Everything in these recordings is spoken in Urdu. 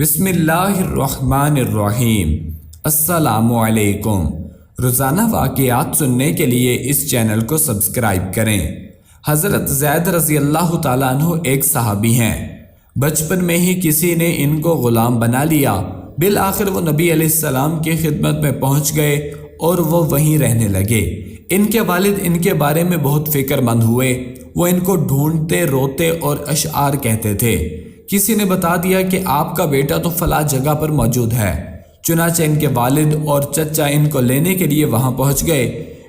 بسم اللہ الرحمن الرحیم۔ السلام علیکم۔ روزانہ واقعات سننے کے لیے اس چینل کو سبسکرائب کریں۔ حضرت زید رضی اللہ تعالیٰ عنہ ایک صحابی ہیں۔ بچپن میں ہی کسی نے ان کو غلام بنا لیا۔ بالآخر وہ نبی علیہ السلام کی خدمت میں پہنچ گئے اور وہ وہیں رہنے لگے۔ ان کے والد ان کے بارے میں بہت فکر مند ہوئے۔ وہ ان کو ڈھونڈتے، روتے اور اشعار کہتے تھے۔ کسی نے بتا دیا کہ آپ کا بیٹا تو فلاں جگہ پر موجود ہے۔ چنانچہ ان کے والد اور چچا ان کو لینے کے لیے وہاں پہنچ گئے۔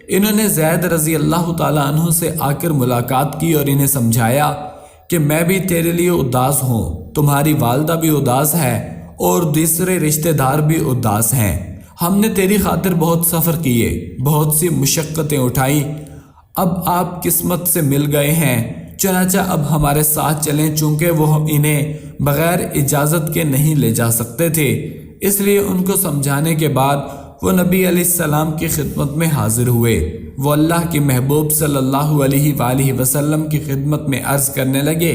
انہوں نے زید رضی اللہ تعالیٰ عنہ سے آ کر ملاقات کی اور انہیں سمجھایا کہ میں بھی تیرے لیے اداس ہوں، تمہاری والدہ بھی اداس ہے اور دوسرے رشتہ دار بھی اداس ہیں۔ ہم نے تیری خاطر بہت سفر کیے، بہت سی مشقتیں اٹھائی، اب آپ قسمت سے مل گئے ہیں، چنانچہ اب ہمارے ساتھ چلیں۔ چونکہ وہ انہیں بغیر اجازت کے نہیں لے جا سکتے تھے، اس لیے ان کو سمجھانے کے بعد وہ نبی علیہ السلام کی خدمت میں حاضر ہوئے۔ وہ اللہ کے محبوب صلی اللہ علیہ وآلہ وسلم کی خدمت میں عرض کرنے لگے،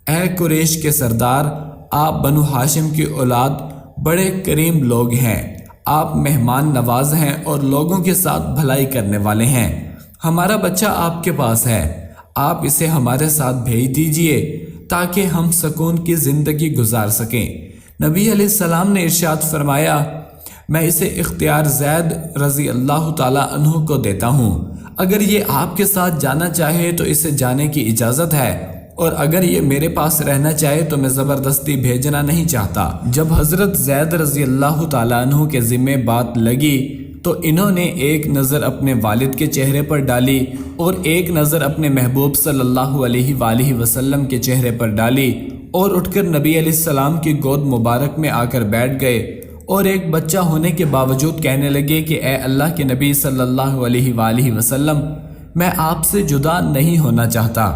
اے قریش کے سردار، آپ بنو ہاشم کی اولاد بڑے کریم لوگ ہیں، آپ مہمان نواز ہیں اور لوگوں کے ساتھ بھلائی کرنے والے ہیں۔ ہمارا بچہ آپ کے پاس ہے، آپ اسے ہمارے ساتھ بھیج دیجئے تاکہ ہم سکون کی زندگی گزار سکیں۔ نبی علیہ السلام نے ارشاد فرمایا، میں اسے اختیار زید رضی اللہ تعالیٰ عنہ کو دیتا ہوں۔ اگر یہ آپ کے ساتھ جانا چاہے تو اسے جانے کی اجازت ہے، اور اگر یہ میرے پاس رہنا چاہے تو میں زبردستی بھیجنا نہیں چاہتا۔ جب حضرت زید رضی اللہ تعالیٰ عنہ کے ذمہ بات لگی تو انہوں نے ایک نظر اپنے والد کے چہرے پر ڈالی اور ایک نظر اپنے محبوب صلی اللہ علیہ وآلہ وسلم کے چہرے پر ڈالی اور اٹھ کر نبی علیہ السلام کی گود مبارک میں آ کر بیٹھ گئے اور ایک بچہ ہونے کے باوجود کہنے لگے کہ اے اللہ کے نبی صلی اللہ علیہ وآلہ وسلم، میں آپ سے جدا نہیں ہونا چاہتا۔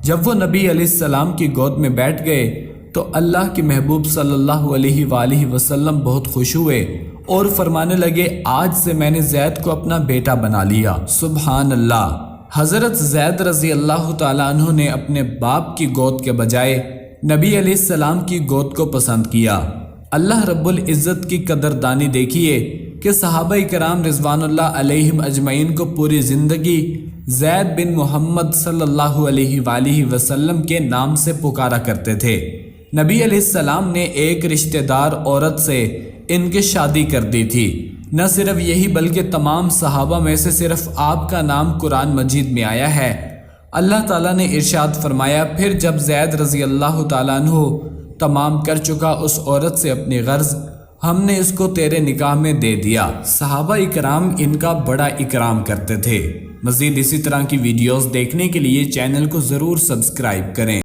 جب وہ نبی علیہ السلام کی گود میں بیٹھ گئے تو اللہ کے محبوب صلی اللہ علیہ وآلہ وسلم بہت خوش ہوئے اور فرمانے لگے، آج سے میں نے زید کو اپنا بیٹا بنا لیا۔ سبحان اللہ۔ حضرت زید رضی اللہ تعالیٰ عنہ نے اپنے باپ کی گود کے بجائے نبی علیہ السلام کی گود کو پسند کیا۔ اللہ رب العزت کی قدردانی دیکھیے کہ صحابہ کرام رضوان اللہ علیہم اجمعین کو پوری زندگی زید بن محمد صلی اللہ علیہ وآلہ وسلم کے نام سے پکارا کرتے تھے۔ نبی علیہ السلام نے ایک رشتہ دار عورت سے ان کی شادی کر دی تھی۔ نہ صرف یہی بلکہ تمام صحابہ میں سے صرف آپ کا نام قرآن مجید میں آیا ہے۔ اللہ تعالیٰ نے ارشاد فرمایا، پھر جب زید رضی اللہ تعالیٰ عنہ تمام کر چکا اس عورت سے اپنی غرض، ہم نے اس کو تیرے نکاح میں دے دیا۔ صحابہ اکرام ان کا بڑا اکرام کرتے تھے۔ مزید اسی طرح کی ویڈیوز دیکھنے کے لیے چینل کو ضرور سبسکرائب کریں۔